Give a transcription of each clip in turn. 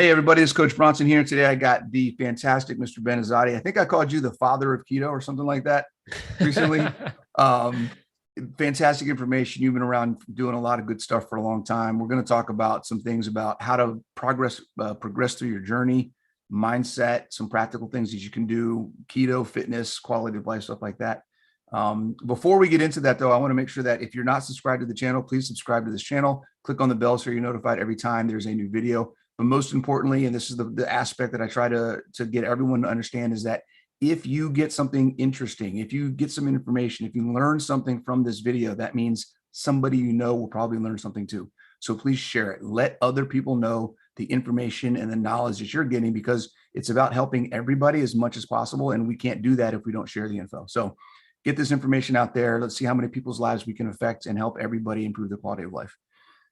Hey, everybody, it's Coach Bronson here. Today I got the fantastic Mr. Ben Azadi. I think I called you the father of keto or something like that recently. Um, Fantastic information. You've been around doing a lot of good stuff for a long time. We're going to talk about some things about how to progress through your journey, mindset, some practical things that you can do, keto, fitness, quality of life, stuff like that. Before we get into that, though, I want to make sure that if you're not subscribed to the channel, please subscribe to this channel. Click on the bell so you're notified every time there's a new video. But most importantly, and this is the aspect that I try to get everyone to understand, is that if you get something interesting, if you get some information, if you learn something from this video, that means somebody you know will probably learn something too. So please share it. Let other people know the information and the knowledge that you're getting, because it's about helping everybody as much as possible. And we can't do that if we don't share the info. So get this information out there. Let's see how many people's lives we can affect and help everybody improve their quality of life.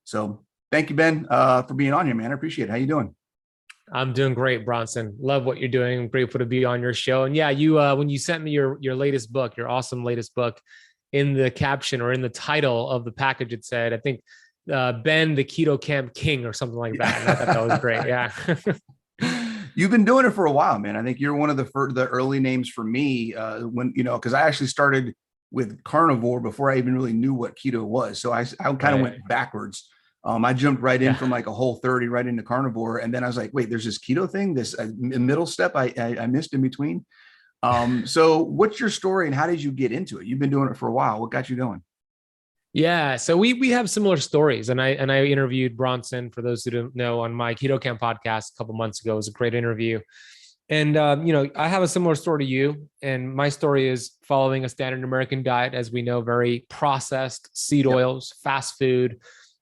So thank you, Ben, for being on here, man. I appreciate it. How you doing? I'm doing great, Bronson. Love what you're doing. I'm grateful to be on your show. And yeah, you when you sent me your latest book, your awesome latest book, in the caption or in the title of the package, it said, I think, Ben, the Keto Kamp King or something like that. And I thought that was great. Yeah. You've been doing it for a while, man. I think you're one of the early names for me when, because I actually started with carnivore before I even really knew what keto was. So I kind of went backwards. I jumped right in from like a Whole30 right into carnivore. And then I was like, wait, there's this keto thing, this middle step I missed in between. So what's your story and how did you get into it? You've been doing it for a while. What got you going? Yeah, so we have similar stories, and I interviewed Bronson, for those who don't know, on my Keto Kamp podcast a couple months ago. It was a great interview, and I have a similar story to you, and my story is following a standard American diet, as we know, very processed, seed oils, fast food.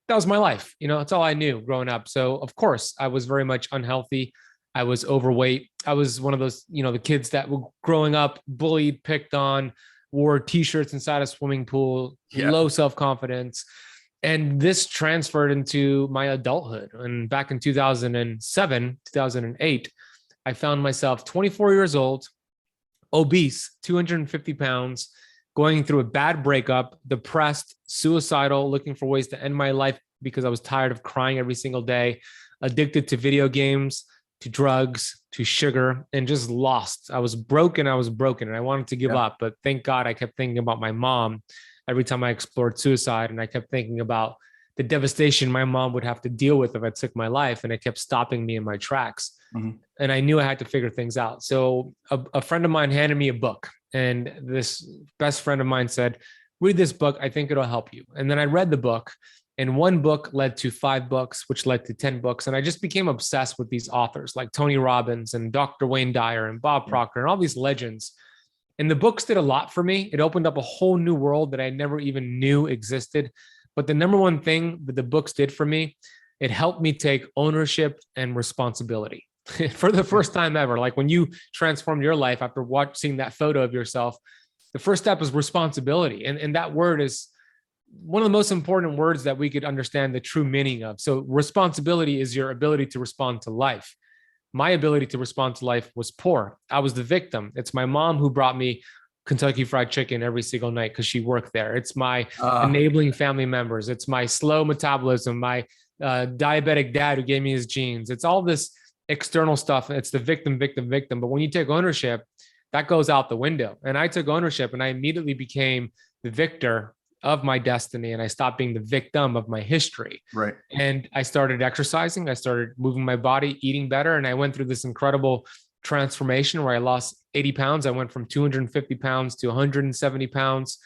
That was my life. That's all I knew growing up. So of course I was very much unhealthy. I was overweight. I was one of those, the kids that were growing up, bullied, picked on, wore t-shirts inside a swimming pool, low self-confidence. And this transferred into my adulthood. And back in 2007, 2008, I found myself 24 years old, obese, 250 pounds, going through a bad breakup, depressed, suicidal, looking for ways to end my life because I was tired of crying every single day, addicted to video games, to drugs, to sugar, and just lost. I was broken, and I wanted to give up. But thank God I kept thinking about my mom every time I explored suicide. And I kept thinking about the devastation my mom would have to deal with if I took my life. And it kept stopping me in my tracks. Mm-hmm. And I knew I had to figure things out. So a friend of mine handed me a book. And this best friend of mine said, read this book. I think it'll help you. And then I read the book. And one book led to 5 books, which led to 10 books. And I just became obsessed with these authors like Tony Robbins and Dr. Wayne Dyer and Bob Proctor and all these legends. And the books did a lot for me. It opened up a whole new world that I never even knew existed. But the number one thing that the books did for me, it helped me take ownership and responsibility for the first time ever. Like when you transformed your life after seeing that photo of yourself, the first step is responsibility. And that word is one of the most important words that we could understand the true meaning of. So responsibility is your ability to respond to life. My ability to respond to life was poor. I was the victim. It's my mom who brought me Kentucky Fried Chicken every single night because she worked there. It's my enabling family members. It's my slow metabolism, my diabetic dad who gave me his genes. It's all this external stuff. It's the victim. But when you take ownership, that goes out the window. And I took ownership and I immediately became the victor of my destiny. And I stopped being the victim of my history. Right. And I started exercising. I started moving my body, eating better. And I went through this incredible transformation where I lost 80 pounds. I went from 250 pounds to 170 pounds,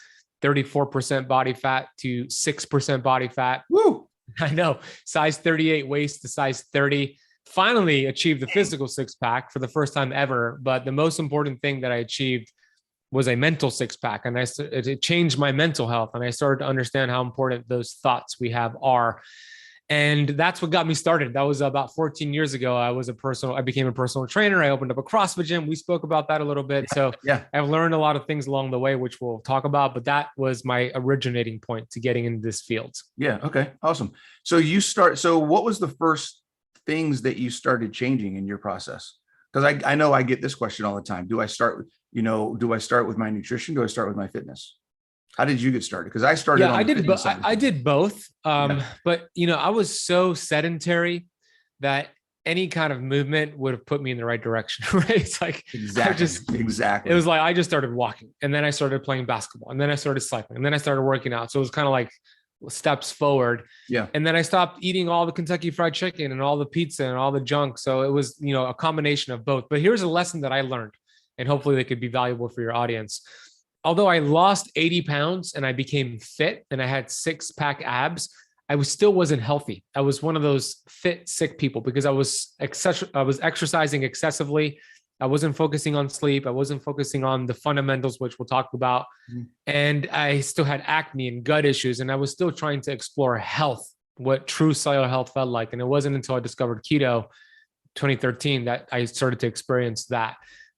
34% body fat to 6% body fat. Woo! I know. Size 38 waist to size 30. Finally achieved the physical 6-pack for the first time ever. But the most important thing that I achieved was a mental 6-pack. And it changed my mental health. And I started to understand how important those thoughts we have are. And that's what got me started. That was about 14 years ago. I became a personal trainer. I opened up a CrossFit gym. We spoke about that a little bit. So I've learned a lot of things along the way, which we'll talk about, but that was my originating point to getting into this field. Yeah. Okay. Awesome. So what was the first things that you started changing in your process? Because I know I get this question all the time. Do I start with my nutrition? Do I start with my fitness? How did you get started? Because I started. Yeah, I did both. But I was so sedentary that any kind of movement would have put me in the right direction, right? It's like, exactly. It was like, I just started walking, and then I started playing basketball, and then I started cycling, and then I started working out. So it was kind of like steps forward. Yeah. And then I stopped eating all the Kentucky Fried Chicken and all the pizza and all the junk. So it was, a combination of both. But here's a lesson that I learned, and hopefully they could be valuable for your audience. Although I lost 80 pounds and I became fit and I had 6-pack abs, I still wasn't healthy. I was one of those fit, sick people because I was exercising excessively. I wasn't focusing on sleep. I wasn't focusing on the fundamentals, which we'll talk about. Mm-hmm. And I still had acne and gut issues. And I was still trying to explore health, what true cellular health felt like. And it wasn't until I discovered keto 2013 that I started to experience that.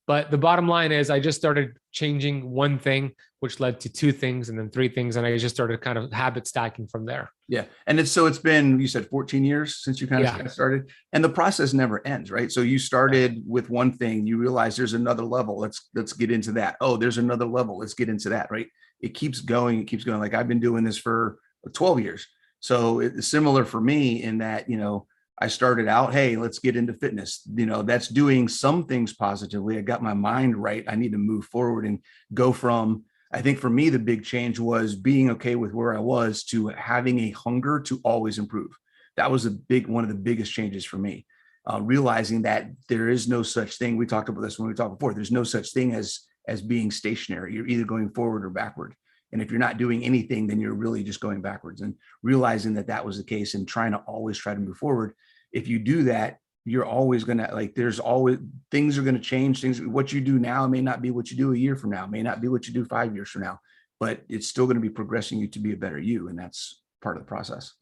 But the bottom line is I just started changing one thing, which led to 2 things and then 3 things. And I just started kind of habit stacking from there. Yeah. And it's been, you said 14 years since you kind of started, and the process never ends, right? So you started with one thing, you realize there's another level. Let's get into that. Oh, there's another level. Let's get into that, right? It keeps going. It keeps going. Like I've been doing this for 12 years. So it's similar for me in that, I started out, hey, let's get into fitness. That's doing some things positively. I got my mind right. I need to move forward and go from, I think for me, the big change was being okay with where I was to having a hunger to always improve. That was one of the biggest changes for me. Realizing that there is no such thing. We talked about this when we talked before. There's no such thing as being stationary. You're either going forward or backward. And if you're not doing anything, then you're really just going backwards. And realizing that was the case and trying to always try to move forward. If you do that, you're always going to there's always things are going to change. What you do now may not be what you do a year from now, may not be what you do 5 years from now, but it's still going to be progressing you to be a better you. And that's part of the process.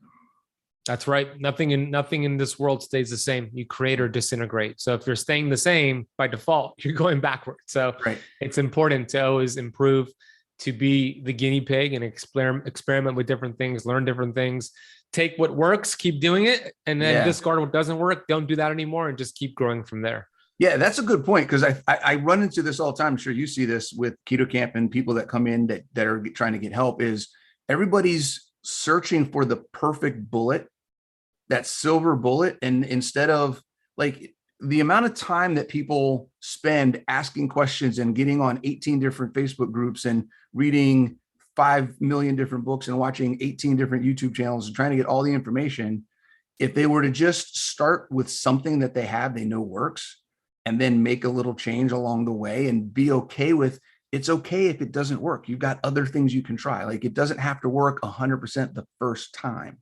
That's right. Nothing in this world stays the same. You create or disintegrate. So if you're staying the same by default, you're going backward. So It's important to always improve, to be the guinea pig and experiment with different things, learn different things, take what works, keep doing it, and then discard what doesn't work. Don't do that anymore and just keep growing from there. Yeah, that's a good point, because I run into this all the time. I'm sure you see this with Keto Kamp and people that come in that are trying to get help, is everybody's searching for the perfect bullet, that silver bullet. And instead of the amount of time that people spend asking questions and getting on 18 different Facebook groups and reading 5 million different books and watching 18 different YouTube channels and trying to get all the information, if they were to just start with something that they know works and then make a little change along the way and be okay with, it's okay if it doesn't work. You've got other things you can try. It doesn't have to work 100% the first time.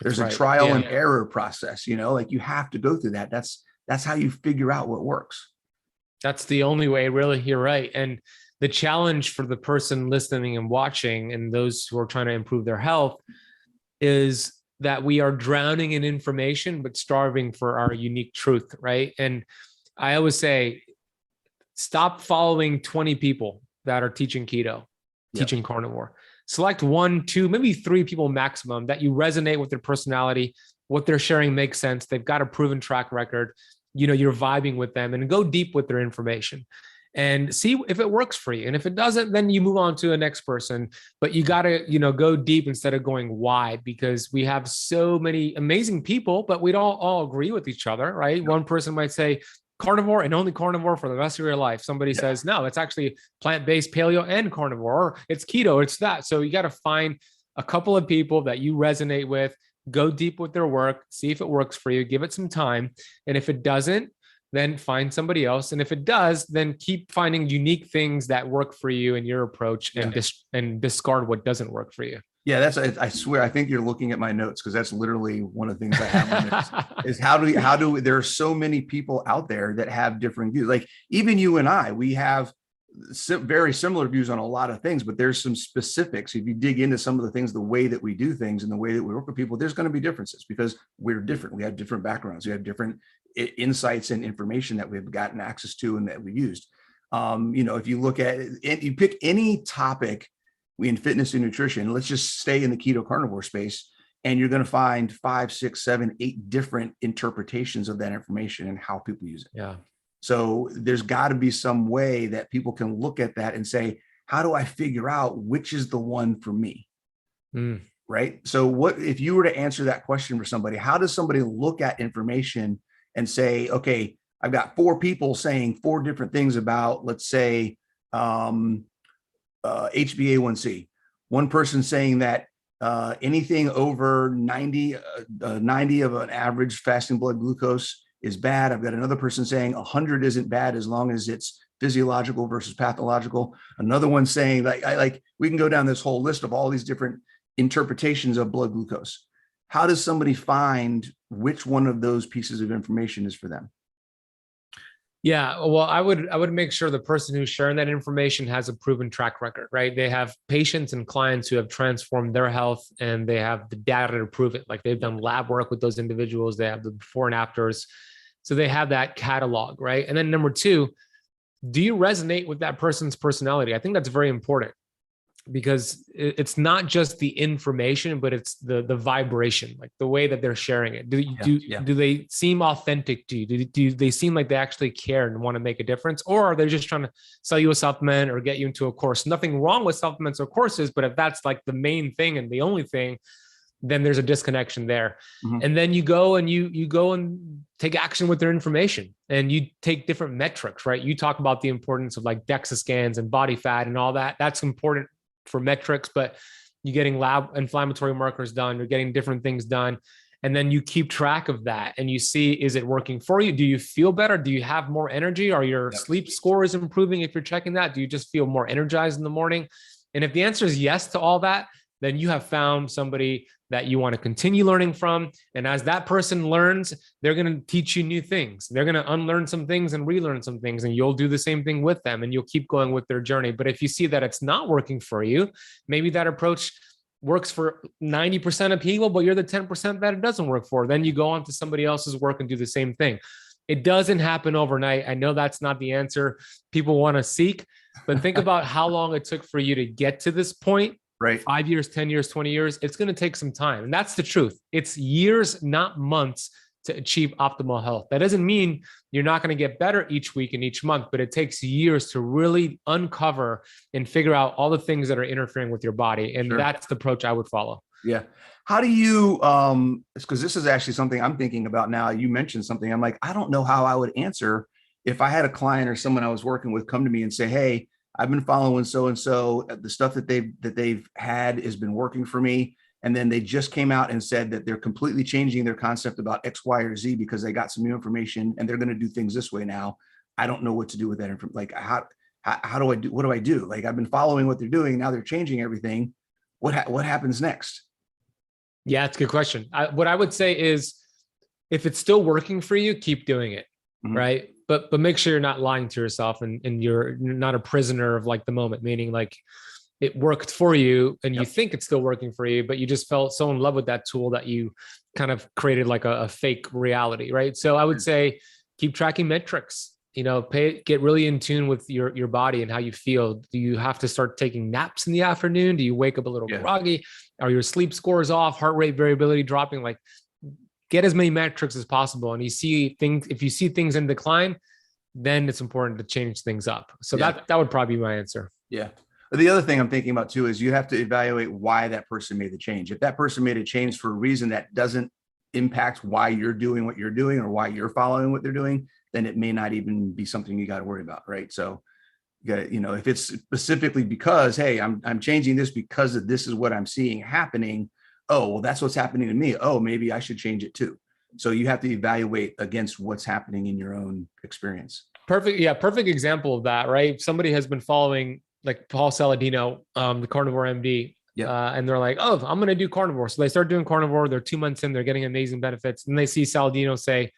There's a trial and error process, you have to go through that. That's how you figure out what works. That's the only way, really. You're right. And the challenge for the person listening and watching and those who are trying to improve their health is that we are drowning in information, but starving for our unique truth, right? And I always say, stop following 20 people that are teaching keto, teaching carnivore. Select 1, 2, maybe 3 people maximum that you resonate with their personality, what they're sharing makes sense. They've got a proven track record. You're vibing with them, and go deep with their information and see if it works for you. And if it doesn't, then you move on to the next person. But you got to, go deep instead of going wide, because we have so many amazing people, but we don't all agree with each other, right? One person might say carnivore and only carnivore for the rest of your life. Somebody says, no, it's actually plant-based, paleo, and carnivore, or it's keto, it's that. So you got to find a couple of people that you resonate with, go deep with their work, see if it works for you, give it some time. And if it doesn't, then find somebody else. And if it does, then keep finding unique things that work for you and your approach, and discard what doesn't work for you. Yeah, I swear, I think you're looking at my notes, because that's literally one of the things I have is how do there are so many people out there that have different views. Like even you and I, we have very similar views on a lot of things, but there's some specifics. If you dig into some of the things, the way that we do things and the way that we work with people, there's going to be differences because we're different. We have different backgrounds. We have different insights and information that we've gotten access to and that we used. If you look at it, you pick any topic in fitness and nutrition, let's just stay in the keto carnivore space, and you're going to find 5, 6, 7, 8 different interpretations of that information and how people use it. Yeah. So there's got to be some way that people can look at that and say, how do I figure out which is the one for me? Right. So what, if you were to answer that question for somebody, how does somebody look at information and say, okay, I've got 4 people saying 4 different things about, let's say, HbA1c. One person saying that anything over 90 of an average fasting blood glucose is bad. I've got another person saying 100 isn't bad as long as it's physiological versus pathological. Another one saying like we can go down this whole list of all these different interpretations of blood glucose. How does somebody find which one of those pieces of information is for them? Yeah, well, I would make sure the person who's sharing that information has a proven track record, right? They have patients and clients who have transformed their health, and they have the data to prove it. Like they've done lab work with those individuals, they have the before and afters. So they have that catalog, right? And then number 2, do you resonate with that person's personality? I think that's very important, because it's not just the information, but it's the vibration, like the way that they're sharing it. Do they seem authentic to you? Do they seem like they actually care and want to make a difference? Or are they just trying to sell you a supplement or get you into a course? Nothing wrong with supplements or courses, but if that's like the main thing and the only thing, then there's a disconnection there. Mm-hmm. And then you go and take action with their information, and you take different metrics, right? You talk about the importance of like DEXA scans and body fat and all that. That's important for metrics, but you're getting lab inflammatory markers done, you're getting different things done. And then you keep track of that and you see, is it working for you? Do you feel better? Do you have more energy? Are your sleep scores improving? If you're checking that, do you just feel more energized in the morning? And if the answer is yes to all that, then you have found somebody that you want to continue learning from. And as that person learns, they're going to teach you new things. They're going to unlearn some things and relearn some things, and you'll do the same thing with them, and you'll keep going with their journey. But if you see that it's not working for you, maybe that approach works for 90% of people, but you're the 10% that it doesn't work for, then you go on to somebody else's work and do the same thing. It doesn't happen overnight. I know that's not the answer people want to seek, but think about how long it took for you to get to this point. Right. 5 years, 10 years, 20 years. It's going to take some time. And that's the truth. It's years, not months, to achieve optimal health. That doesn't mean you're not going to get better each week and each month, but it takes years to really uncover and figure out all the things that are interfering with your body. And that's the approach I would follow. Yeah. How do you, because this is actually something I'm thinking about now. You mentioned something. I'm like, I don't know how I would answer if I had a client or someone I was working with come to me and say, hey, I've been following so-and-so, the stuff that they've had has been working for me. And then they just came out and said that they're completely changing their concept about X, Y, or Z because they got some new information and they're going to do things this way now. I don't know what to do with that information. Like, how do I do? What do I do? Like, I've been following what they're doing. Now they're changing everything. What happens next? Yeah, it's a good question. What I would say is, if it's still working for you, keep doing it. Mm-hmm. Right. But make sure you're not lying to yourself, and you're not a prisoner of like the moment, meaning like it worked for you and you think it's still working for you, but you just felt so in love with that tool that you kind of created like a fake reality. Right. So I would say keep tracking metrics, get really in tune with your body and how you feel. Do you have to start taking naps in the afternoon? Do you wake up a little groggy? Are your sleep scores off? Heart rate variability dropping? Like, get as many metrics as possible. And if you see things in decline, then it's important to change things up. So that would probably be my answer. Yeah. The other thing I'm thinking about too, is you have to evaluate why that person made the change. If that person made a change for a reason that doesn't impact why you're doing what you're doing or why you're following what they're doing, then it may not even be something you got to worry about. Right. So you got to, if it's specifically because, hey, I'm changing this because of this is what I'm seeing happening. Oh, well, that's what's happening to me. Oh, maybe I should change it too. So you have to evaluate against what's happening in your own experience. Perfect. Yeah. Perfect example of that, right? Somebody has been following like Paul Saladino, the carnivore MD. And they're like, oh, I'm going to do carnivore. So they start doing carnivore. They're 2 months in, they're getting amazing benefits. And they see Saladino say,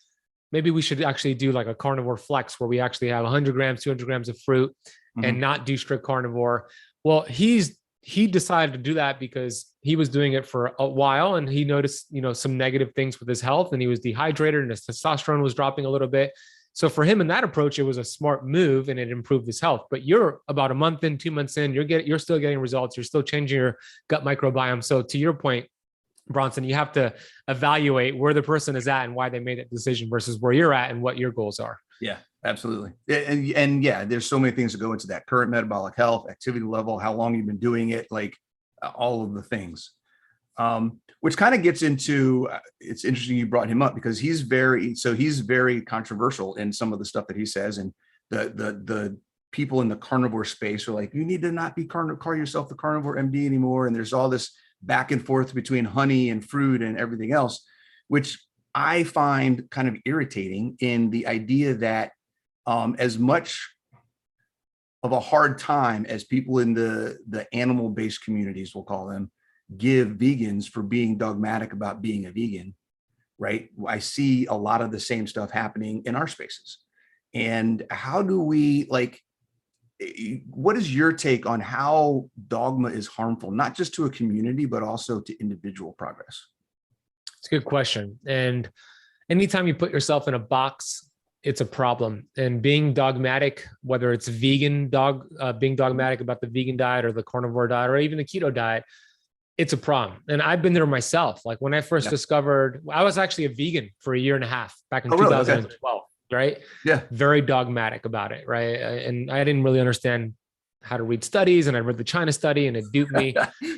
maybe we should actually do like a carnivore flex where we actually have 100 grams, 200 grams of fruit and not do strict carnivore. Well, he decided to do that because he was doing it for a while and he noticed, some negative things with his health, and he was dehydrated and his testosterone was dropping a little bit. So for him in that approach, it was a smart move and it improved his health. But you're about a month in, 2 months in, you're still getting results. You're still changing your gut microbiome. So to your point, Bronson, you have to evaluate where the person is at and why they made that decision versus where you're at and what your goals are. Yeah, absolutely. And yeah, there's so many things that go into that: current metabolic health, activity level, how long you've been doing it, like all of the things. Which kind of gets into, it's interesting you brought him up because he's very controversial in some of the stuff that he says. And the people in the carnivore space are like, you need to not be call yourself the carnivore MD anymore. And there's all this back and forth between honey and fruit and everything else, which I find kind of irritating in the idea that as much of a hard time as people in the animal-based communities, we'll call them, give vegans for being dogmatic about being a vegan, right? I see a lot of the same stuff happening in our spaces. And how do we, like, what is your take on how dogma is harmful, not just to a community, but also to individual progress? It's a good question. And anytime you put yourself in a box, it's a problem. And being dogmatic, whether it's being dogmatic about the vegan diet or the carnivore diet, or even the keto diet, it's a problem. And I've been there myself. Like when I first discovered, I was actually a vegan for 1.5 years back in 2012, right? Yeah. Very dogmatic about it, right? And I didn't really understand how to read studies, and I read the China study and it duped me.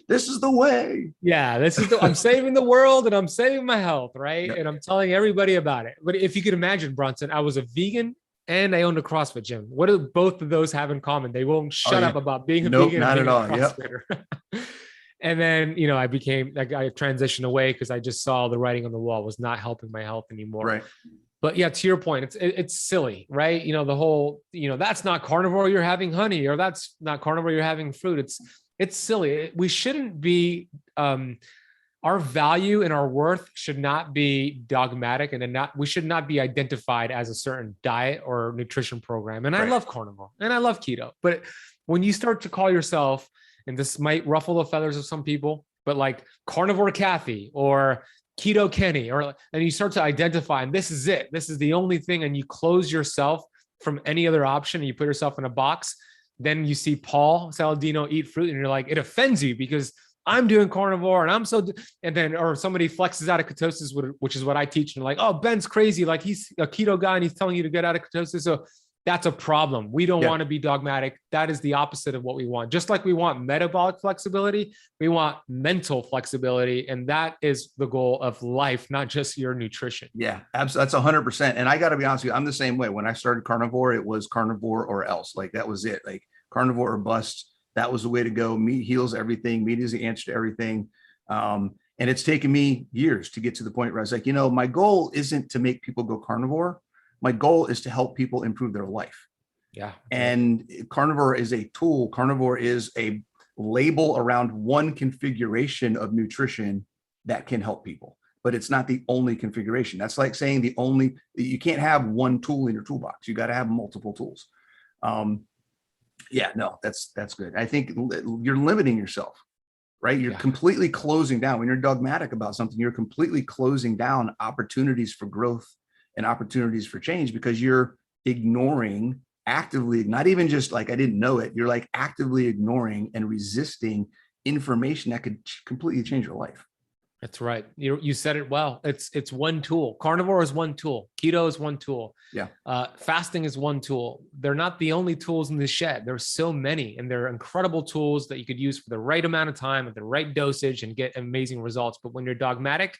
This is the way. Yeah, I'm saving the world and I'm saving my health, right? Yep. And I'm telling everybody about it. But if you could imagine, Bronson, I was a vegan and I owned a CrossFit gym. What do both of those have in common? They won't shut up about being a vegan. Not at all. Yep. And then, I transitioned away because I just saw the writing on the wall was not helping my health anymore. Right. But yeah, to your point, it's silly, right? The whole, that's not carnivore, you're having honey, or that's not carnivore, you're having fruit. It's silly. We shouldn't be, our value and our worth should not be dogmatic, and we should not be identified as a certain diet or nutrition program. And I love carnivore and I love keto, but when you start to call yourself, and this might ruffle the feathers of some people, but like carnivore Kathy or keto Kenny, and you start to identify, and this is it. This is the only thing. And you close yourself from any other option and you put yourself in a box. Then you see Paul Saladino eat fruit and you're like, it offends you because I'm doing carnivore and then, or somebody flexes out of ketosis, which is what I teach. And like, oh, Ben's crazy. Like he's a keto guy and he's telling you to get out of ketosis. So that's a problem. We don't want to be dogmatic. That is the opposite of what we want. Just like we want metabolic flexibility, we want mental flexibility. And that is the goal of life, not just your nutrition. Yeah, absolutely. That's 100%. And I got to be honest with you, I'm the same way. When I started carnivore, it was carnivore or else. Like that was it. Like carnivore or bust. That was the way to go. Meat heals everything. Meat is the answer to everything. And it's taken me years to get to the point where I was like, my goal isn't to make people go carnivore. My goal is to help people improve their life. Yeah. And carnivore is a tool. Carnivore is a label around one configuration of nutrition that can help people, but it's not the only configuration. That's like saying you can't have one tool in your toolbox. You got to have multiple tools. That's good. I think you're limiting yourself, right? You're completely closing down. When you're dogmatic about something, you're completely closing down opportunities for growth and opportunities for change because you're ignoring actively, not even just like, I didn't know it. You're like actively ignoring and resisting information that could completely change your life. That's right. You said it well. It's one tool. Carnivore is one tool. Keto is one tool. Yeah. Fasting is one tool. They're not the only tools in the shed. There's so many, and they're incredible tools that you could use for the right amount of time at the right dosage and get amazing results. But when you're dogmatic,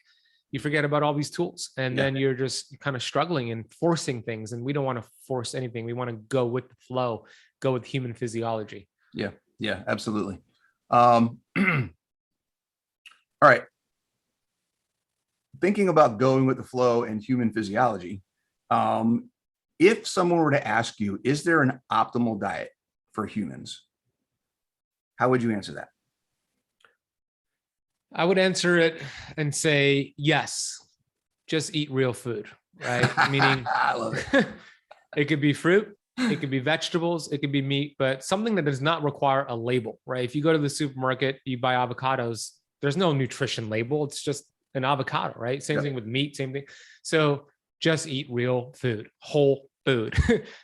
you forget about all these tools, and then you're just kind of struggling and forcing things. And we don't want to force anything. We want to go with the flow, go with human physiology. Yeah. Yeah, absolutely. All right. Thinking about going with the flow and human physiology. If someone were to ask you, is there an optimal diet for humans? How would you answer that? I would answer it and say, yes, just eat real food, right? Meaning I love it. It could be fruit, it could be vegetables, it could be meat, but something that does not require a label, right? If you go to the supermarket, you buy avocados, there's no nutrition label. It's just an avocado, right? Same thing with meat, same thing. So just eat real food, whole food,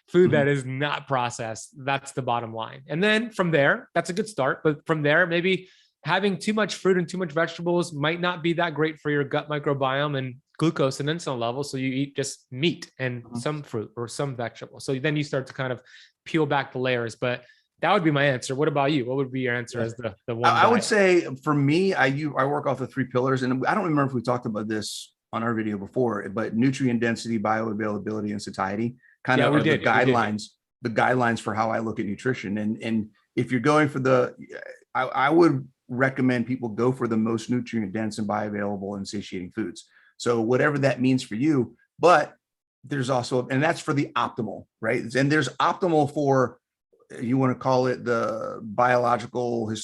food that is not processed. That's the bottom line. And then from there, that's a good start. But from there, maybe having too much fruit and too much vegetables might not be that great for your gut microbiome and glucose and insulin levels. So you eat just meat and some fruit or some vegetable. So then you start to kind of peel back the layers. But That would be my answer. What about you? What would be your answer as the one? I would say for me, I work off the 3 pillars, and I don't remember if we talked about this on our video before, but nutrient density, bioavailability, and satiety kind of are the guidelines for how I look at nutrition. And if you're going for I would recommend people go for the most nutrient dense and bioavailable and satiating foods. So whatever that means for you, but there's also, and that's for the optimal, right? And there's optimal for, you want to call it the biological,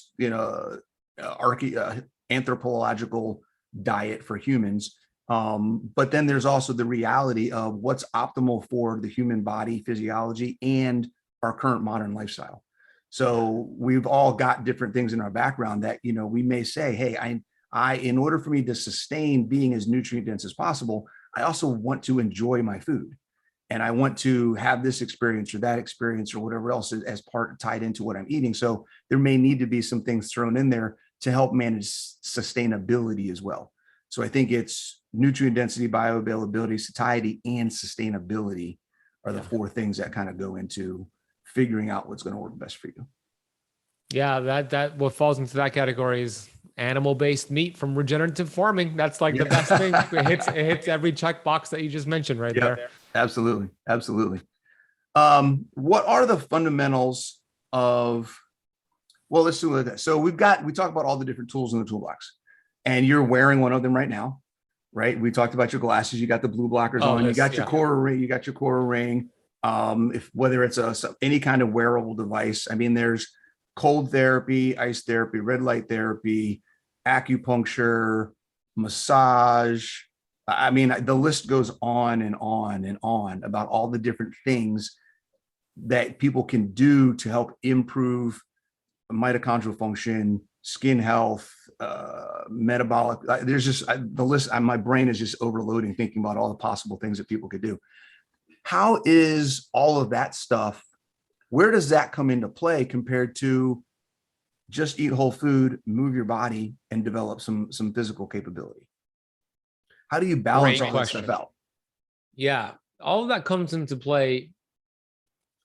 anthropological diet for humans. But then there's also the reality of what's optimal for the human body physiology and our current modern lifestyle. So we've all got different things in our background that, we may say, hey, I, in order for me to sustain being as nutrient dense as possible, I also want to enjoy my food. And I want to have this experience or that experience or whatever else as part tied into what I'm eating. So there may need to be some things thrown in there to help manage sustainability as well. So I think it's nutrient density, bioavailability, satiety, and sustainability are the 4 things that kind of go into figuring out what's going to work best for you. Yeah, that what falls into that category is animal-based meat from regenerative farming. That's like the best thing. It hits every checkbox that you just mentioned right there. Absolutely. Absolutely. What are the fundamentals of, well, let's do that. So we talk about all the different tools in the toolbox, and you're wearing one of them right now, right? We talked about your glasses. You got the blue blockers on. You got your Core ring. You got your Core ring. Whether it's any kind of wearable device. I mean, there's cold therapy, ice therapy, red light therapy, acupuncture, massage. I mean, the list goes on and on and on about all the different things that people can do to help improve mitochondrial function, skin health, metabolic. There's just the list. My brain is just overloading thinking about all the possible things that people could do. How is all of that stuff? Where does that come into play compared to just eat whole food, move your body, and develop some physical capability? How do you balance all that stuff out? Yeah, all of that comes into play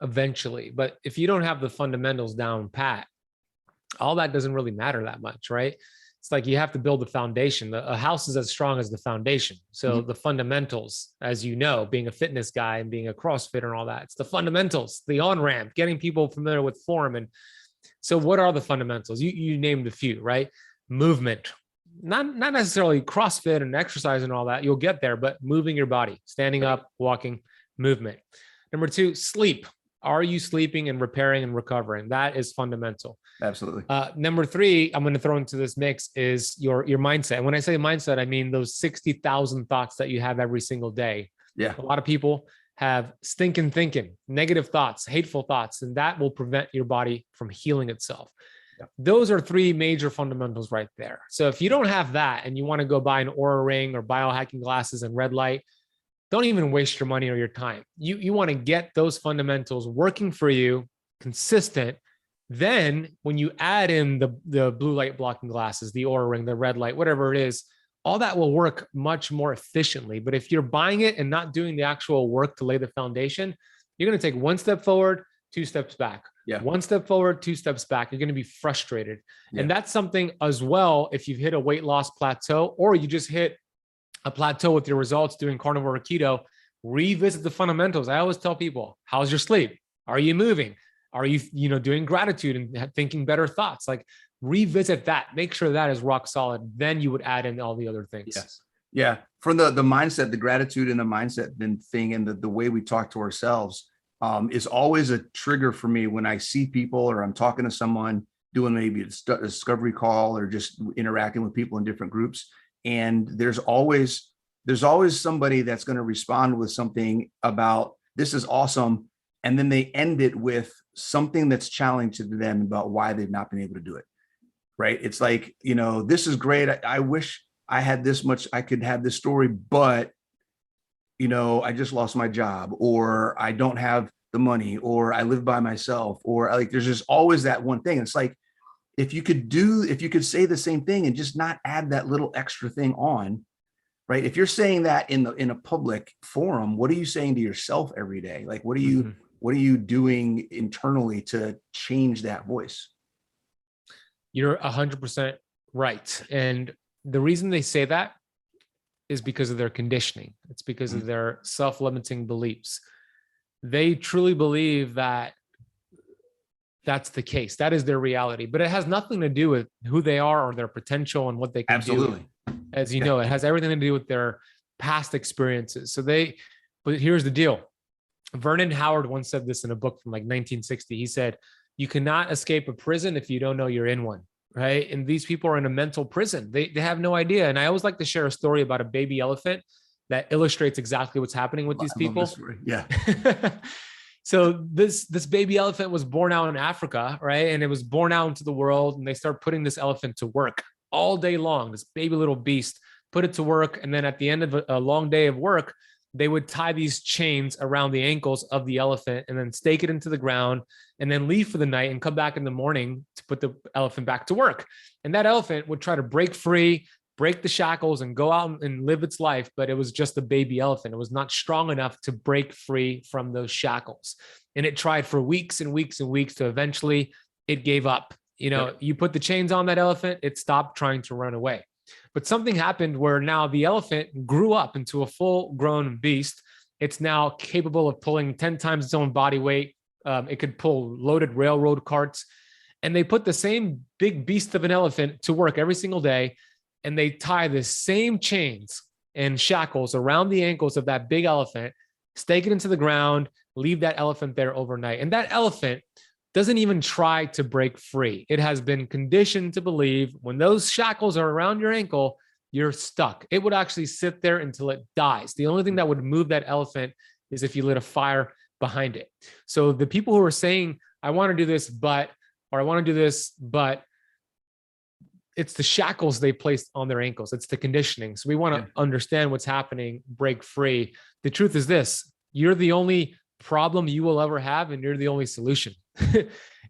eventually. But if you don't have the fundamentals down pat, all that doesn't really matter that much, right? It's like you have to build the foundation. A house is as strong as the foundation. So the fundamentals, as you know, being a fitness guy and being a CrossFitter and all that, it's the fundamentals, the on-ramp, getting people familiar with form. And so what are the fundamentals? You named a few, right? Movement, not necessarily CrossFit and exercise and all that. You'll get there, but moving your body, standing up, walking, movement. Number 2, sleep. Are you sleeping and repairing and recovering? That is fundamental. Absolutely. Number 3, I'm going to throw into this mix is your mindset. And when I say mindset, I mean those 60,000 thoughts that you have every single day. Yeah. A lot of people have stinking thinking, negative thoughts, hateful thoughts, and that will prevent your body from healing itself. Yeah. Those are 3 major fundamentals right there. So if you don't have that and you want to go buy an Oura ring or biohacking glasses and red light, don't even waste your money or your time. You want to get those fundamentals working for you, consistent. Then when you add in the blue light blocking glasses, the Oura ring, the red light, whatever it is, all that will work much more efficiently. But if you're buying it and not doing the actual work to lay the foundation, you're going to take 1 step forward, 2 steps back. Yeah. 1 step forward, 2 steps back. You're going to be frustrated. Yeah. And that's something as well, if you've hit a weight loss plateau or you just hit a plateau with your results doing carnivore or keto, revisit the fundamentals. I always tell people, how's your sleep? Are you moving? Are you, doing gratitude and thinking better thoughts? Like revisit that, make sure that is rock solid. Then you would add in all the other things. Yes. Yeah. From the mindset, the gratitude and the mindset thing and the way we talk to ourselves is always a trigger for me when I see people or I'm talking to someone doing maybe a discovery call or just interacting with people in different groups. And there's always somebody that's going to respond with something about this is awesome. And then they end it with something that's challenging to them about why they've not been able to do it. Right. It's like, this is great. I wish I had this much, I could have this story, but, I just lost my job or I don't have the money or I live by myself or like, there's just always that one thing. It's like, if you could say the same thing and just not add that little extra thing on, right? If you're saying that in a public forum, what are you saying to yourself every day? Like, what are you, what are you doing internally to change that voice? You're 100% right. And the reason they say that is because of their conditioning. It's because of their self-limiting beliefs. They truly believe that that's the case. That is their reality, but it has nothing to do with who they are or their potential and what they can do. As you know, it has everything to do with their past experiences. But here's the deal. Vernon Howard once said this in a book from like 1960. He said, you cannot escape a prison if you don't know you're in one, right? And these people are in a mental prison. They have no idea. And I always like to share a story about a baby elephant that illustrates exactly what's happening with these people. Yeah. So this baby elephant was born out in Africa, right? And it was born out into the world, and they start putting this elephant to work all day long, this baby little beast, put it to work. And then at the end of a long day of work, they would tie these chains around the ankles of the elephant and then stake it into the ground and then leave for the night and come back in the morning to put the elephant back to work. And that elephant would try to break free, break the shackles, and go out and live its life. But it was just a baby elephant. It was not strong enough to break free from those shackles. And it tried for weeks and weeks and weeks to eventually it gave up. You put the chains on that elephant, it stopped trying to run away. But something happened where now the elephant grew up into a full grown beast. It's now capable of pulling 10 times its own body weight. It could pull loaded railroad carts. And they put the same big beast of an elephant to work every single day. And they tie the same chains and shackles around the ankles of that big elephant, stake it into the ground, leave that elephant there overnight. And that elephant doesn't even try to break free. It has been conditioned to believe when those shackles are around your ankle, you're stuck. It would actually sit there until it dies. The only thing that would move that elephant is if you lit a fire behind it. So the people who are saying, I want to do this, but it's the shackles they placed on their ankles. It's the conditioning. So we want to understand what's happening, break free. The truth is this: you're the only problem you will ever have, and you're the only solution.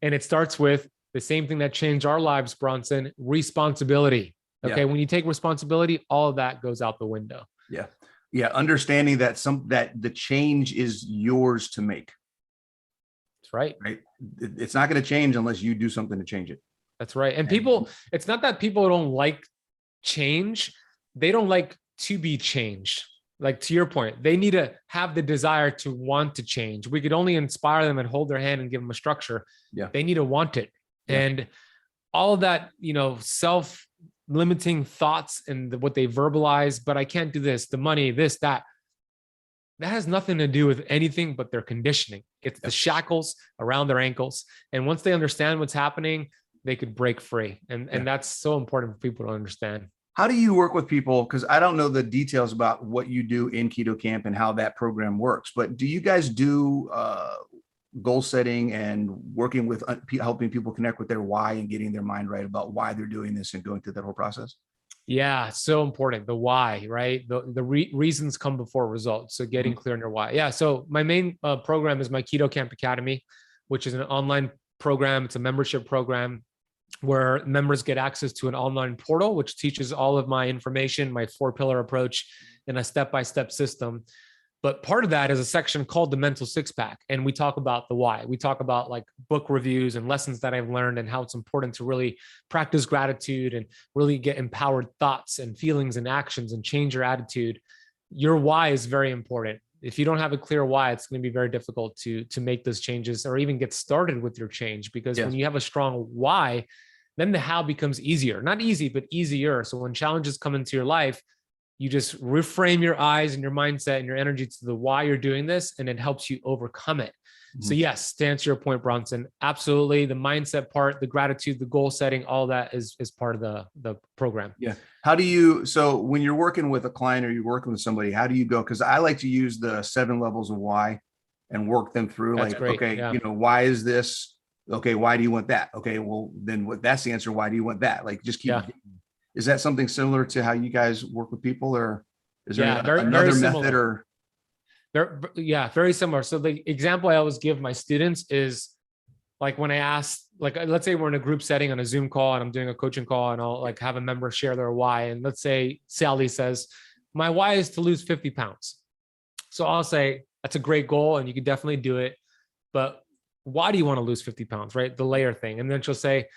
And it starts with the same thing that changed our lives, Bronson: responsibility. Okay. When you take responsibility, all of that goes out the window. Yeah. Understanding that the change is yours to make. That's right. It's not going to change unless you do something to change it. That's right. And people, it's not that people don't like change. They don't like to be changed. Like, to your point, they need to have the desire to want to change. We could only inspire them and hold their hand and give them a structure. They need to want it. And all of that, self-limiting thoughts and what they verbalize, but I can't do this, the money, this, that has nothing to do with anything but their conditioning. It's the shackles around their ankles. And once they understand what's happening, they could break free. And that's so important for people to understand. How do you work with people? Because I don't know the details about what you do in Keto Kamp and how that program works, but do you guys do goal setting and working with helping people connect with their why and getting their mind right about why they're doing this and going through that whole process? Yeah, so important. The why, right? The reasons come before results. So getting clear on your why. Yeah. So my main program is my Keto Kamp Academy, which is an online program. It's a membership program where members get access to an online portal, which teaches all of my information, my 4-pillar approach, in a step-by-step system. But part of that is a section called the Mental Six-Pack. And we talk about the why. We talk about like book reviews and lessons that I've learned and how it's important to really practice gratitude and really get empowered thoughts and feelings and actions and change your attitude. Your why is very important. If you don't have a clear why, it's going to be very difficult to make those changes or even get started with your change. Because when you have a strong why, then the how becomes easier. Not easy, but easier. So when challenges come into your life, you just reframe your eyes and your mindset and your energy to the why you're doing this, and it helps you overcome it. So yes, to answer your point, Bronson, absolutely. The mindset part, the gratitude, the goal setting, all that is part of the program. Yeah. How do you, so when you're working with a client or you're working with somebody, how do you go? Because I like to use the 7 levels of why and work them through. That's like, great. Okay, why is this? Okay, why do you want that? Okay, well, then that's the answer. Why do you want that? Like, just keep. Is that something similar to how you guys work with people, or is there another method? Or very similar. So the example I always give my students is like when I ask, like, let's say we're in a group setting on a Zoom call and I'm doing a coaching call and I'll like have a member share their why. And let's say Sally says, my why is to lose 50 pounds. So I'll say, that's a great goal and you can definitely do it. but why do you want to lose 50 pounds, right? The layer thing. And then she'll say,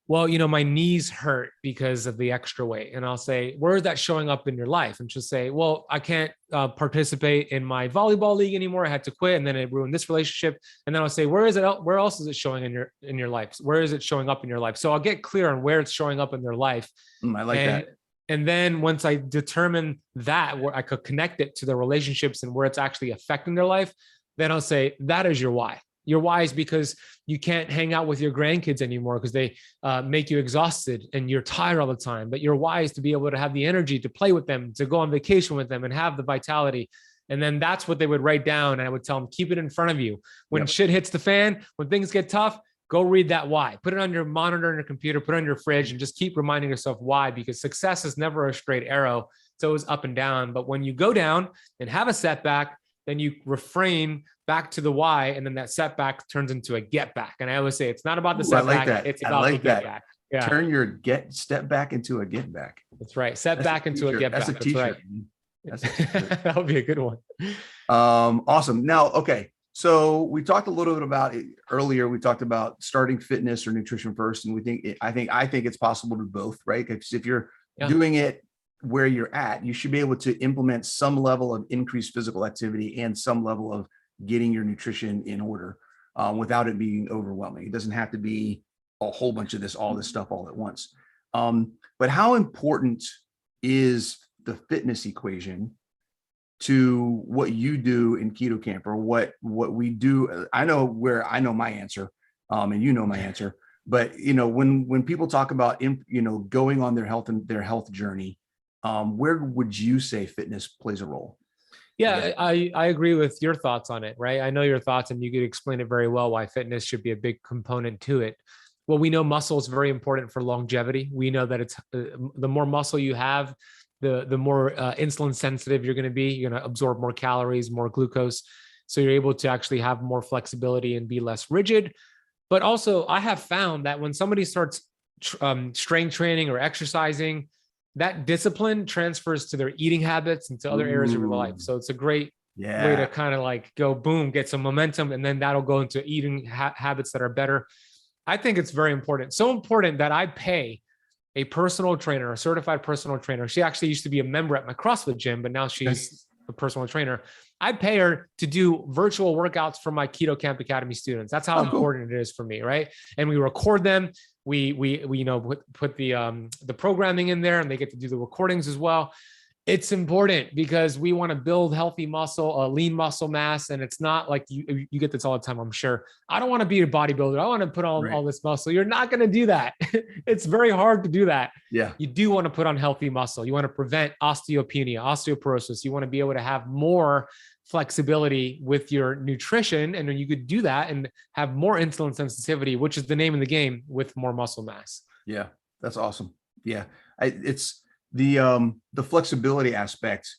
well, my knees hurt because of the extra weight. And I'll say, where is that showing up in your life? And she'll say, well, I can't participate in my volleyball league anymore. I had to quit, and then it ruined this relationship. And then I'll say, where else is it showing in your life? Where is it showing up in your life? So I'll get clear on where it's showing up in their life. I like that. And then once I determine that, where I could connect it to the relationships and where it's actually affecting their life, then I'll say, that is your why. Your why is because you can't hang out with your grandkids anymore because they make you exhausted and you're tired all the time. But your why is to be able to have the energy to play with them, to go on vacation with them and have the vitality. And then that's what they would write down. And I would tell them, keep it in front of you. When shit hits the fan, when things get tough, go read that why. Put it on your monitor on your computer, put it on your fridge, and just keep reminding yourself why, because success is never a straight arrow. It's always up and down. But when you go down and have a setback, then you refrain back to the why, and then that setback turns into a get back. And I always say it's not about the setback, it's about the get back. Yeah. Turn your step back into a get back. That's right. Setback into a get back. That's a t-shirt. That's right. That would be a good one. Awesome. Now, okay. So we talked a little bit about it earlier. We talked about starting fitness or nutrition first. And I think it's possible to both, right? Because if you're doing it where you're at, you should be able to implement some level of increased physical activity and some level of getting your nutrition in order without it being overwhelming. It doesn't have to be a whole bunch of all this stuff all at once. But how important is the fitness equation to what you do in Keto Kamp, or what we do? I know my answer, and you know my answer. But when people talk about going on their health journey, where would you say fitness plays a role? Yeah, I agree with your thoughts on it, right? I know your thoughts, and you could explain it very well why fitness should be a big component to it. Well, we know muscle is very important for longevity. We know that it's the more muscle you have, the more insulin sensitive you're going to be. You're going to absorb more calories, more glucose. So you're able to actually have more flexibility and be less rigid. But also, I have found that when somebody starts strength training or exercising, that discipline transfers to their eating habits and to other areas of your life. So it's a great way to kind of like go boom, get some momentum, and then that'll go into eating habits that are better. I think it's very important. So important that I pay a personal trainer, a certified personal trainer. She actually used to be a member at my CrossFit gym, but now she's a personal trainer. I pay her to do virtual workouts for my Keto Kamp Academy students. That's how important it is for me, right? And we record them. We put the programming in there, and they get to do the recordings as well. It's important because we want to build healthy muscle, lean muscle mass. And it's not like you get this all the time, I'm sure. I don't want to be a bodybuilder. I want to put on all this muscle. You're not going to do that. It's very hard to do that. Yeah. You do want to put on healthy muscle. You want to prevent osteopenia, osteoporosis. You want to be able to have more flexibility with your nutrition. And then you could do that and have more insulin sensitivity, which is the name of the game, with more muscle mass. Yeah, that's awesome. Yeah. It's the flexibility aspect.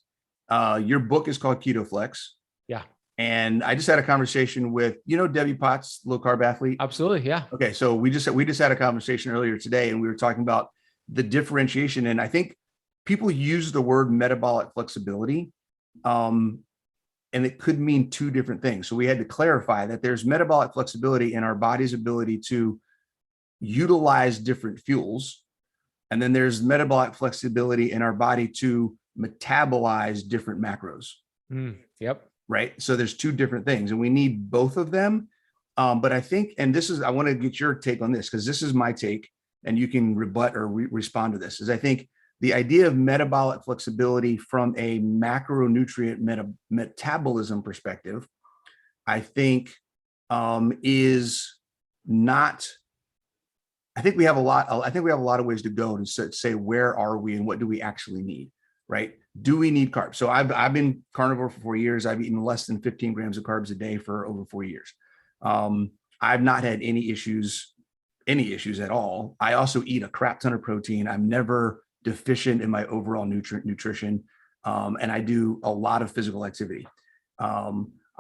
Your book is called Keto Flex. Yeah. And I just had a conversation with, Debbie Potts, low carb athlete. Absolutely. Yeah. Okay. So we just had a conversation earlier today, and we were talking about the differentiation. And I think people use the word metabolic flexibility. And it could mean two different things. So we had to clarify that there's metabolic flexibility in our body's ability to utilize different fuels. And then there's metabolic flexibility in our body to metabolize different macros. Yep. Right. So there's two different things, and we need both of them. But I think, and I want to get your take on this, because this is my take, and you can rebut or respond to this, is I think the idea of metabolic flexibility from a macronutrient metabolism perspective, I think is not. I think we have a lot of ways to go to say, where are we and what do we actually need, right? Do we need carbs? So I've been carnivore for 4 years. I've eaten less than 15 grams of carbs a day for over 4 years. I've not had any issues at all. I also eat a crap ton of protein. I'm never deficient in my overall nutrition. And I do a lot of physical activity.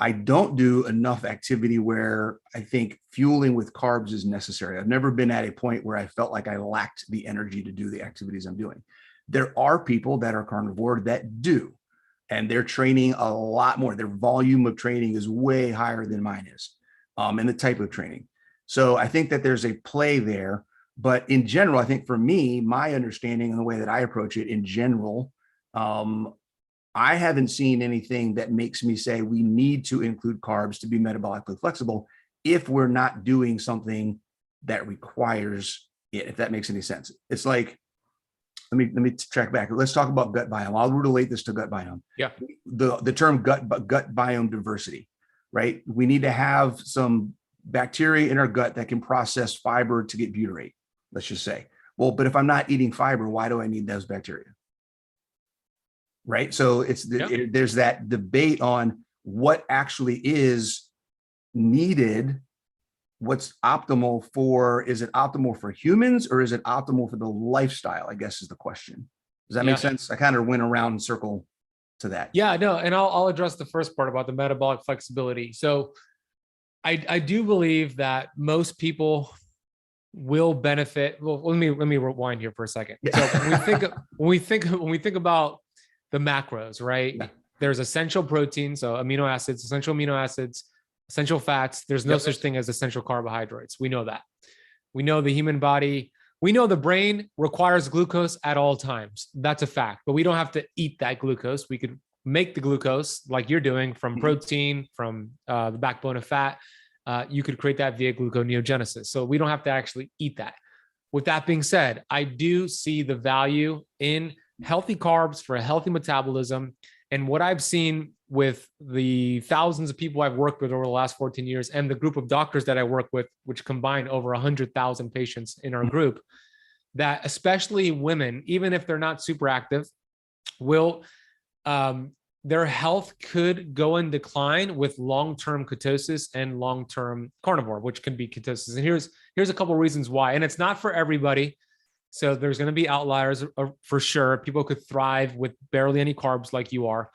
I don't do enough activity where I think fueling with carbs is necessary. I've never been at a point where I felt like I lacked the energy to do the activities I'm doing. There are people that are carnivore that do, and they're training a lot more. Their volume of training is way higher than mine is. and the type of training. So I think that there's a play there. But in general, I think for me, my understanding and the way that I approach it in general, I haven't seen anything that makes me say we need to include carbs to be metabolically flexible if we're not doing something that requires it, if that makes any sense. It's like, let me track back. Let's talk about gut biome. I'll relate this to gut biome. Yeah. The term gut biome diversity, right? We need to have some bacteria in our gut that can process fiber to get butyrate, let's just say. Well, but if I'm not eating fiber, why do I need those bacteria? Right. So there's that debate on what actually is needed. What's optimal for, is it optimal for humans or is it optimal for the lifestyle, I guess is the question. Does that make sense? I kind of went around in circle to that. Yeah, no. And I'll address the first part about the metabolic flexibility. So I do believe that most people will benefit. Well, let me rewind here for a second. Yeah. So when we think about the macros, right? Yeah. There's essential proteins, so amino acids, essential fats. There's no such thing as essential carbohydrates. We know that. We know the human body, we know the brain requires glucose at all times. That's a fact, but we don't have to eat that glucose. We could make the glucose like you're doing from protein, from the backbone of fat. You could create that via gluconeogenesis. So we don't have to actually eat that. With that being said, I do see the value in healthy carbs for a healthy metabolism. And what I've seen with the thousands of people I've worked with over the last 14 years and the group of doctors that I work with, which combine over 100,000 patients in our group, that especially women, even if they're not super active, will their health could go in decline with long-term ketosis and long-term carnivore, which can be ketosis. And here's a couple of reasons why. And it's not for everybody. So there's going to be outliers for sure. People could thrive with barely any carbs like you are.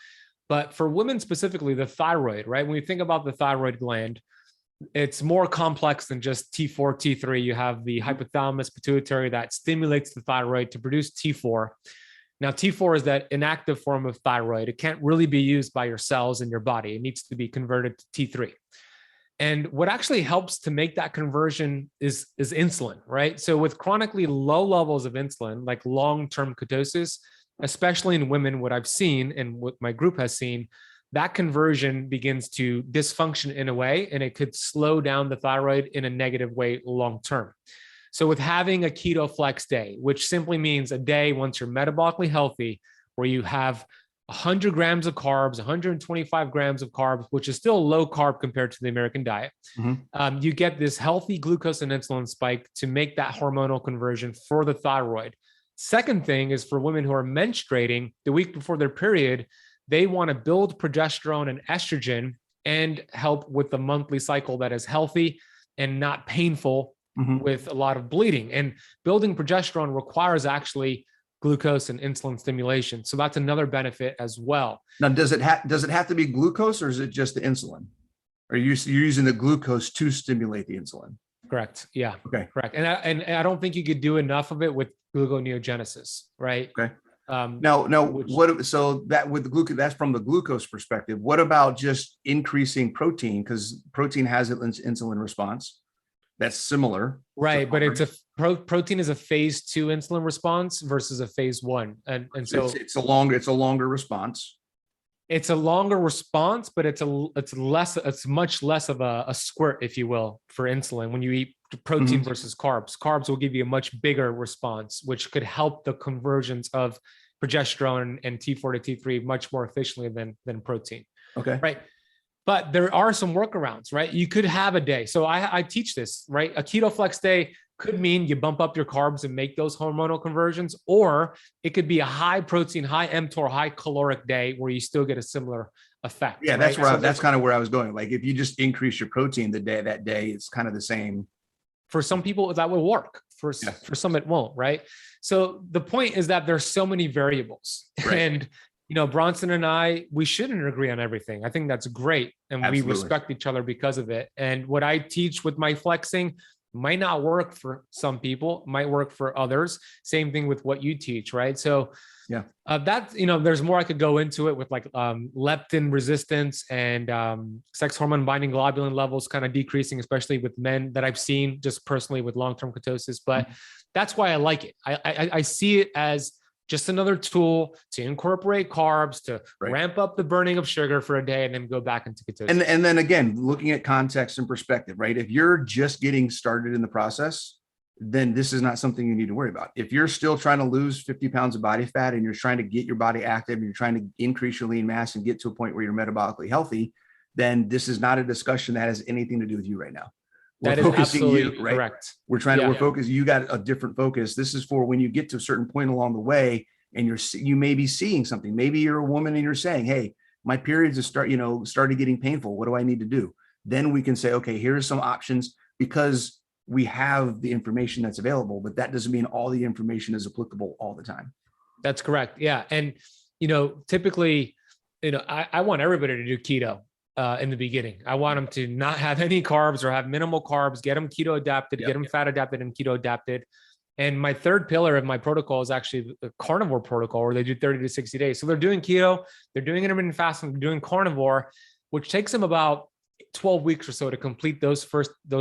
But for women specifically, the thyroid, right? When you think about the thyroid gland, it's more complex than just T4, T3. You have the hypothalamus pituitary that stimulates the thyroid to produce T4. Now, T4 is that inactive form of thyroid. It can't really be used by your cells in your body. It needs to be converted to T3. And what actually helps to make that conversion is insulin, right? So with chronically low levels of insulin, like long-term ketosis, especially in women, what I've seen and what my group has seen, that conversion begins to dysfunction in a way, and it could slow down the thyroid in a negative way long-term. So with having a Keto Flex day, which simply means a day once you're metabolically healthy, where you have 100 grams of carbs, 125 grams of carbs, which is still low carb compared to the American diet. You get this healthy glucose and insulin spike to make that hormonal conversion for the thyroid. Second thing is for women who are menstruating the week before their period, they want to build progesterone and estrogen and help with the monthly cycle that is healthy and not painful with a lot of bleeding. And building progesterone requires actually glucose and insulin stimulation. So that's another benefit as well. Now, does it have to be glucose, or is it just the insulin? Or you're using the glucose to stimulate the insulin? Correct. Yeah. Okay. Correct. And I don't think you could do enough of it with gluconeogenesis, right? Okay. So that with the glucose, that's from the glucose perspective. What about just increasing protein? Because protein has an insulin response. That's similar. Right. But it's protein is a phase 2 insulin response versus a phase 1. And so it's a longer response. It's a longer response, but it's much less of a squirt, if you will, for insulin when you eat protein versus carbs. Carbs will give you a much bigger response, which could help the conversions of progesterone and T4 to T3 much more efficiently than protein. Okay. Right. But there are some workarounds, right? You could have a day. So I teach this, right? A Keto Flex day could mean you bump up your carbs and make those hormonal conversions, or it could be a high protein, high mTOR, high caloric day where you still get a similar effect. Yeah, right? That's kind of where I was going. Like if you just increase your protein that day, it's kind of the same. For some people, that will work. For some, it won't, right? So the point is that there's so many variables. Right. And Bronson and I, we shouldn't agree on everything. I think that's great. And we respect each other because of it. And what I teach with my flexing might not work for some people, might work for others. Same thing with what you teach, right? So that, there's more I could go into it with, like leptin resistance and sex hormone binding globulin levels kind of decreasing, especially with men that I've seen just personally with long-term ketosis. But that's why I like it. I see it as just another tool to incorporate carbs, to ramp up the burning of sugar for a day and then go back into ketosis. And then again, looking at context and perspective, right? If you're just getting started in the process, then this is not something you need to worry about. If you're still trying to lose 50 pounds of body fat and you're trying to get your body active and you're trying to increase your lean mass and get to a point where you're metabolically healthy, then this is not a discussion that has anything to do with you right now. That is absolutely correct. We're focused. You got a different focus. This is for when you get to a certain point along the way and you may be seeing something. Maybe you're a woman and you're saying, hey, my periods have started getting painful. What do I need to do? Then we can say, okay, here's some options, because we have the information that's available, but that doesn't mean all the information is applicable all the time. That's correct. Yeah. And, typically, I want everybody to do keto. In the beginning, I want them to not have any carbs or have minimal carbs, get them keto adapted, get them fat adapted and keto adapted. And my third pillar of my protocol is actually the carnivore protocol, where they do 30 to 60 days. So they're doing keto, they're doing intermittent fasting, they're doing carnivore, which takes them about 12 weeks or so to complete those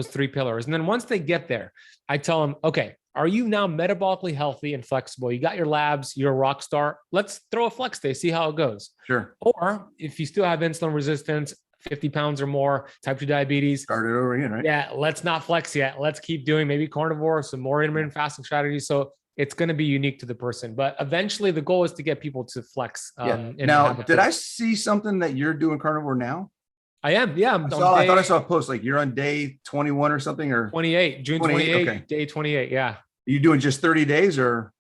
three pillars. And then once they get there, I tell them, okay, are you now metabolically healthy and flexible? You got your labs, you're a rock star. Let's throw a flex day, see how it goes. Sure. Or if you still have insulin resistance, 50 pounds or more, type 2 diabetes. Start it over again, right? Yeah, let's not flex yet. Let's keep doing maybe carnivore, some more intermittent fasting strategies. So it's going to be unique to the person. But eventually the goal is to get people to flex. Now, did I see something that you're doing carnivore now? I am. Yeah. I thought I saw a post like you're on day 21 or something, or 28, June 28, okay. Day 28. Yeah. Are you doing just 30 days or?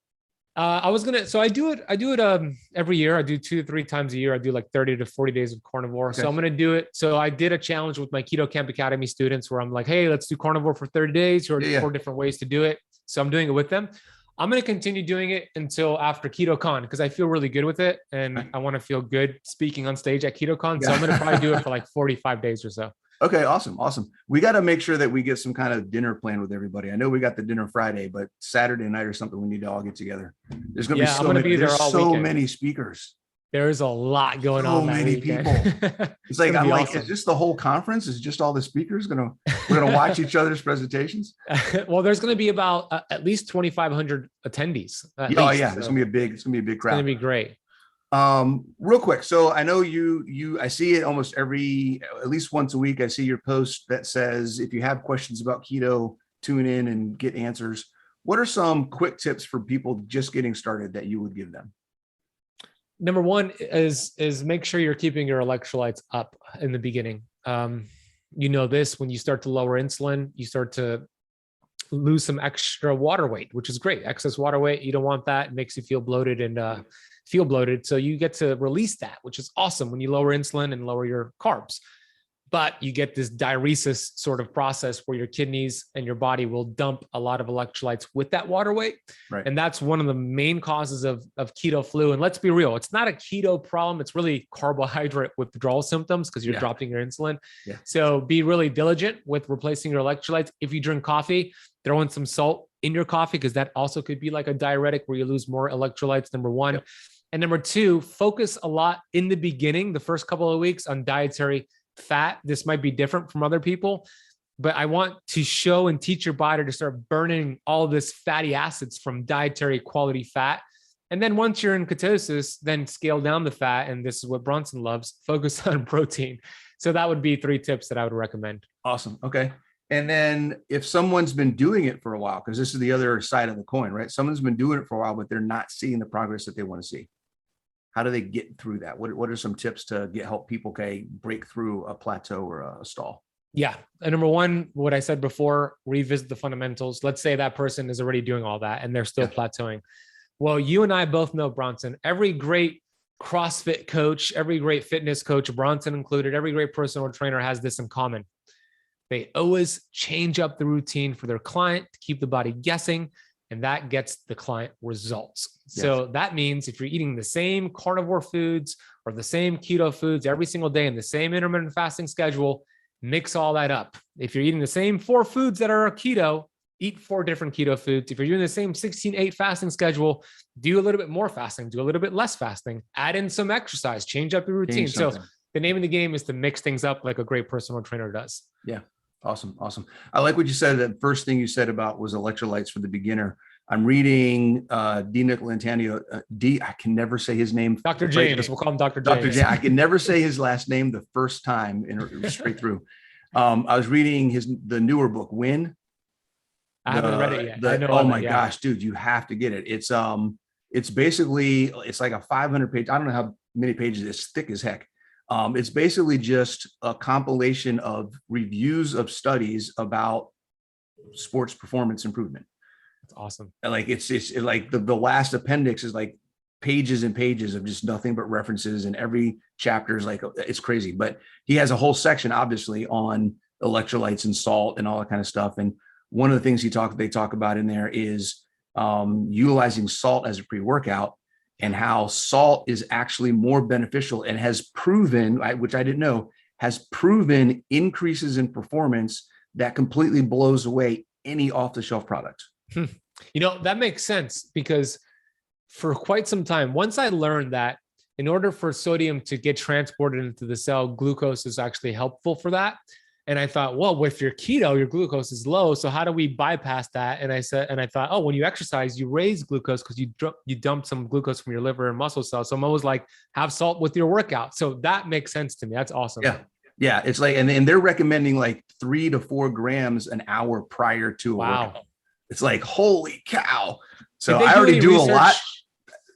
So I do it every year. I do 2 to 3 times a year. I do like 30 to 40 days of carnivore. Okay. So I'm going to do it. So I did a challenge with my Keto Kamp Academy students where I'm like, hey, let's do carnivore for 30 days or 4 different ways to do it. So I'm doing it with them. I'm going to continue doing it until after KetoCon because I feel really good with it. And I want to feel good speaking on stage at KetoCon. So I'm going to probably do it for like 45 days or so. Okay. Awesome. We got to make sure that we get some kind of dinner plan with everybody. I know we got the dinner Friday, but Saturday night or something, we need to all get together. There's going to be so many speakers. There's a lot going on. So many people. It's like, I'm like, is this the whole conference? Is just all the speakers we're going to watch each other's presentations? Well, there's going to be about at least 2,500 attendees. It's going to be a big crowd. It's going to be great. Real quick. So I know I see it almost at least once a week. I see your post that says, if you have questions about keto, tune in and get answers. What are some quick tips for people just getting started that you would give them? Number one is make sure you're keeping your electrolytes up in the beginning. This, when you start to lower insulin, you start to lose some extra water weight, which is great. Excess water weight, you don't want that. It makes you feel bloated and feel bloated. So you get to release that, which is awesome when you lower insulin and lower your carbs. But you get this diuresis sort of process where your kidneys and your body will dump a lot of electrolytes with that water weight. Right. And that's one of the main causes of keto flu. And let's be real, it's not a keto problem. It's really carbohydrate withdrawal symptoms because you're dropping your insulin. Yeah. So be really diligent with replacing your electrolytes. If you drink coffee, throw in some salt in your coffee because that also could be like a diuretic where you lose more electrolytes, number one. Yep. And number two, focus a lot in the beginning, the first couple of weeks on dietary fat. This might be different from other people, but I want to show and teach your body to start burning all this fatty acids from dietary quality fat. And then once you're in ketosis, then scale down the fat. And this is what Bronson loves, focus on protein. So that would be 3 tips that I would recommend. Awesome. Okay. And then if someone's been doing it for a while, because this is the other side of the coin, right? Someone's been doing it for a while, but they're not seeing the progress that they want to see. How do they get through that? What are some tips to help people break through a plateau or a stall? Yeah. And number one, what I said before, revisit the fundamentals. Let's say that person is already doing all that and they're still plateauing. Well, you and I both know, Bronson, every great CrossFit coach, every great fitness coach, Bronson included, every great personal trainer has this in common. They always change up the routine for their client to keep the body guessing. And that gets the client results. Yes. So that means if you're eating the same carnivore foods or the same keto foods every single day in the same intermittent fasting schedule, mix all that up. If you're eating the same 4 foods that are keto, eat 4 different keto foods. If you're doing the same 16-8 fasting schedule, do a little bit more fasting, do a little bit less fasting, add in some exercise, change up your routine. So the name of the game is to mix things up like a great personal trainer does. Yeah. Awesome. Awesome. I like what you said. The first thing you said about was electrolytes for the beginner. I'm reading Dino Lantanio. I can never say his name. Dr. James. We'll call him Dr. James. Dr. James. I can never say his last name the first time straight through. I was reading the newer book, Win. I haven't read it yet. Oh my gosh, dude, you have to get it. It's basically, it's like a 500 page. I don't know how many pages. It's thick as heck. It's basically just a compilation of reviews of studies about sports performance improvement. That's awesome. And like it's like the last appendix is like pages and pages of just nothing but references, and every chapter is like, it's crazy. But he has a whole section obviously on electrolytes and salt and all that kind of stuff. And one of the things they talk about in there is utilizing salt as a pre-workout, and how salt is actually more beneficial and has proven, which I didn't know, has proven increases in performance that completely blows away any off-the-shelf product. That makes sense, because for quite some time, once I learned that in order for sodium to get transported into the cell, glucose is actually helpful for that. And I thought, well, if you're keto, your glucose is low. So how do we bypass that? And I thought, oh, when you exercise, you raise glucose because you dump some glucose from your liver and muscle cells. So I'm always like, have salt with your workout. So that makes sense to me. That's awesome. Yeah. Yeah. It's like, and they're recommending like 3 to 4 grams an hour prior to a workout. It's like, holy cow. So I already do a lot.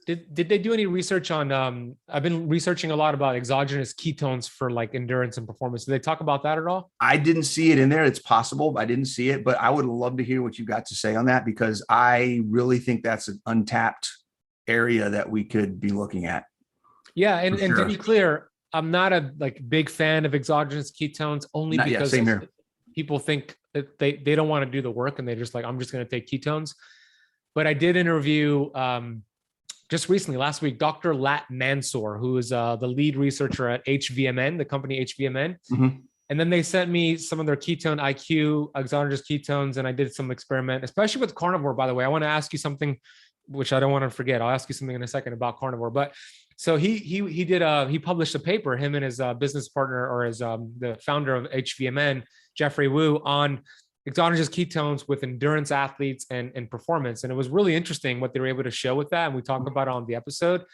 Did they do any research on, I've been researching a lot about exogenous ketones for like endurance and performance. Did they talk about that at all? I didn't see it in there. It's possible, but I didn't see it, but I would love to hear what you got to say on that, because I really think that's an untapped area that we could be looking at. Yeah. And to be clear, I'm not a big fan of exogenous ketones, only because people think that they don't want to do the work, and they just like, I'm just going to take ketones. But I did interview, just recently, last week, Dr. Lat Mansour, who is the lead researcher at HVMN, the company HVMN. Mm-hmm. And then they sent me some of their ketone IQ, exogenous ketones, and I did some experiment, especially with carnivore, by the way. I want to ask you something, which I don't want to forget. I'll ask you something in a second about carnivore. But so he published a paper, him and his business partner, or the founder of HVMN, Jeffrey Wu, on exogenous ketones with endurance athletes and performance. And it was really interesting what they were able to show with that. And we talked about it on the episode.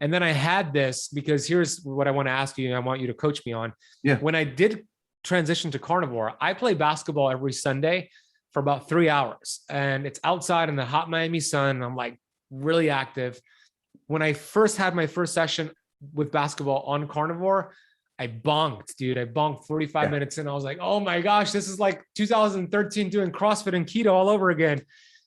And then I had this, because here's what I want to ask you, and I want you to coach me on. Yeah. When I did transition to carnivore, I play basketball every Sunday for about 3 hours, and it's outside in the hot Miami sun. And I'm like really active. When I first had my first session with basketball on carnivore, I bonked, dude. I bonked 45 minutes in. I was like, oh my gosh, this is like 2013 doing CrossFit and keto all over again.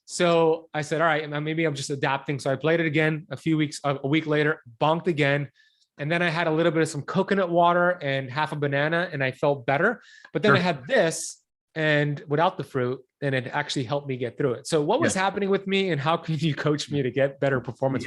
So I said, all right, maybe I'm just adapting. So I played it again a week later, bonked again. And then I had a little bit of some coconut water and half a banana, and I felt better. But then I had this and without the fruit, and it actually helped me get through it. So what was happening with me, and how can you coach me to get better performance?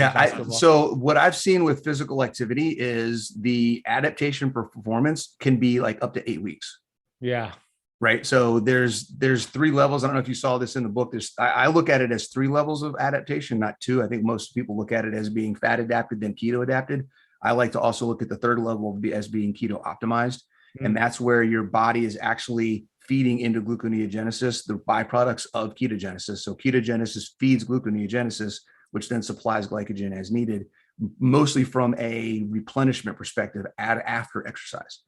So what I've seen with physical activity is the adaptation for performance can be like up to 8 weeks. Yeah. Right. So there's 3 levels. I don't know if you saw this in the book. I look at it as 3 levels of adaptation, not 2. I think most people look at it as being fat adapted, then keto adapted. I like to also look at the 3rd level as being keto optimized. Mm-hmm. And that's where your body is actually feeding into gluconeogenesis, the byproducts of ketogenesis. So ketogenesis feeds gluconeogenesis, which then supplies glycogen as needed, mostly from a replenishment perspective after exercise.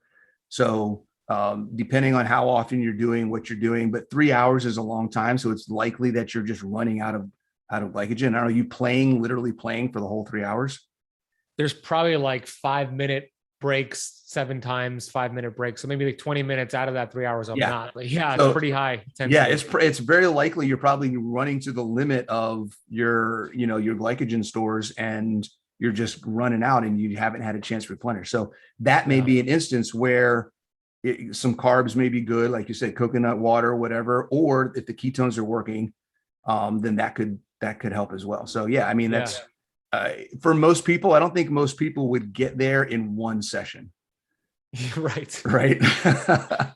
So depending on how often you're doing what you're doing, but 3 hours is a long time. So it's likely that you're just running out of glycogen. Are you literally playing for the whole 3 hours? There's probably like 5-minute breaks, 7 times 5-minute breaks. So maybe like 20 minutes out of that 3 hours. I'm not, but it's pretty high. It's very likely you're probably running to the limit of your glycogen stores, and you're just running out and you haven't had a chance to replenish. So that may be an instance where some carbs may be good, like you said, coconut water, whatever, or if the ketones are working, then that could help as well. So that's for most people. I don't think most people would get there in one session. Right. right?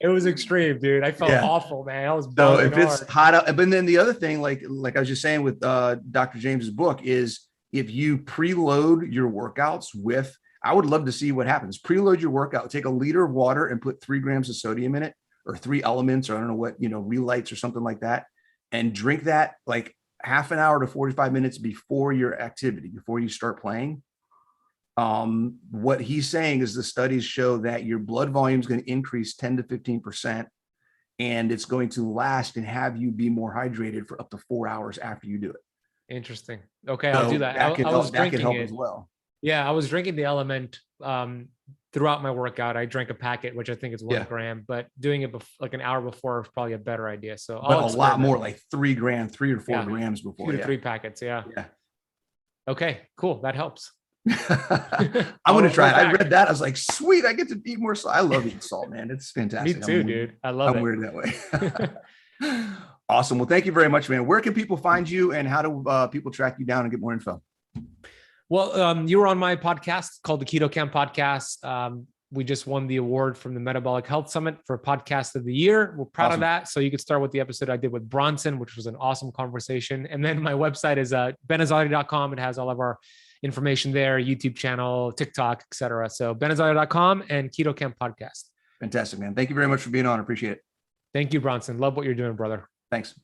It was extreme, dude. I felt Yeah. awful, man. I was So balling if it's hard. hot out, but then the other thing, like I was just saying with Dr. James's book, is if you preload your workouts with, I would love to see what happens. Preload your workout, take a liter of water and put 3 grams of sodium in it, or 3 elements, or I don't know what, relights or something like that, and drink that like half an hour to 45 minutes before your activity, before you start playing. What he's saying is the studies show that your blood volume is going to increase 10 to 15%, and it's going to last and have you be more hydrated for up to 4 hours after you do it. Interesting. Okay, So I'll do that. I was that could drinking help it. as well. Yeah, I was drinking the element throughout my workout. I drank a packet, which I think is 1 gram, but doing it like an hour before is probably a better idea. So but a lot more, like 3 or 4 grams before. 2 to 3 packets. Yeah. Okay, cool. That helps. I'm going to try it. I read that. I was like, sweet. I get to eat more salt. I love eating salt, man. It's fantastic. Me too, dude. I love it. I'm weird that way. Awesome. Well, thank you very much, man. Where can people find you, and how do people track you down and get more info? Well, you were on my podcast called the Keto Kamp podcast. We just won the award from the Metabolic Health Summit for Podcast of the Year. We're proud of that. So you could start with the episode I did with Bronson, which was an awesome conversation. And then my website is benazadi.com. It has all of our information there, YouTube channel, TikTok, etc. So benazadi.com and Keto Kamp podcast. Fantastic, man. Thank you very much for being on. I appreciate it. Thank you, Bronson. Love what you're doing, brother. Thanks.